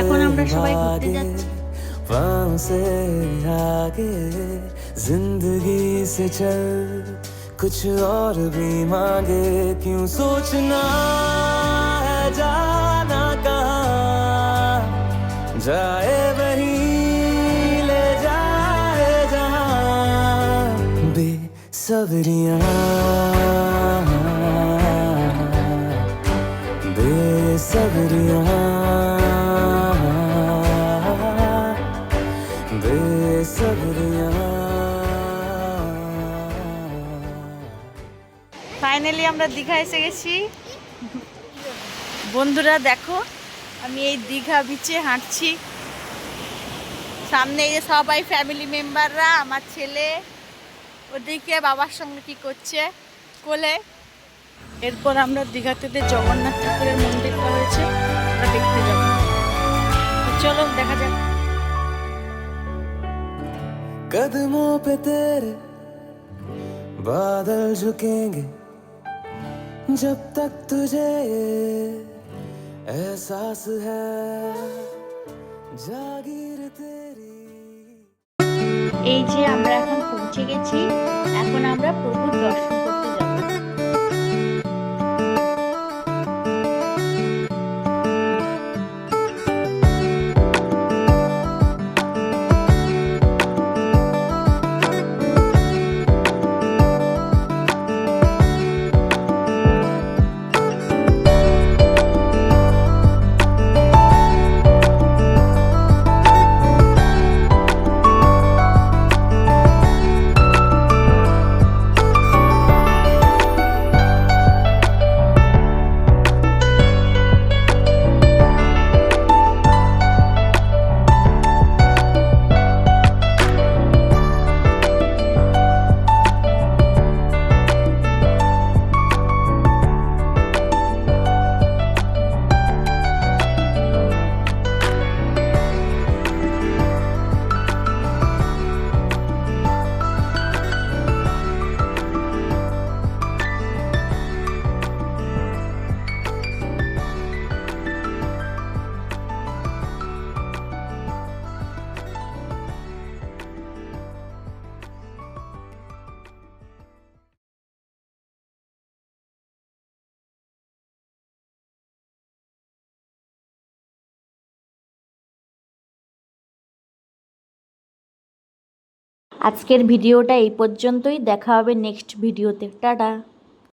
এখন আমরা সবাই ঘুরতে যাচ্ছি। से आगे जिंदगी से चल कुछ और भी मांगे क्यों सोचना है जाना कहाँ जाए वही ले जाए जहाँ बेसब्रियाँ बेसब्रियाँ ফাইনালি আমরা দীঘা এসে গেছি। বন্ধুরা দেখো, আমি এই দীঘা বিচে হাঁটছি। সামনে এই যে সবাই ফ্যামিলি মেম্বাররা, আমার ছেলে ওদিকে বাবার সঙ্গে কি করছে কোলে। এরপর আমরা দীঘাতে জগন্নাথ ঠাকুরের মন্দিরটা হয়েছে, ওটা দেখতে যাব। চলো দেখা যাক। कदमों पे तेरे बादल झुकेंगे जब तक तुझे एहसास है जागीर तेरी। এই যে আমরা এখন পৌঁছে গেছি, এখন আমরা প্রভুর দর্শন করতে যাব। আজকের ভিডিওটা এই পর্যন্তই। দেখা হবে নেক্সট ভিডিওতে। টাটা।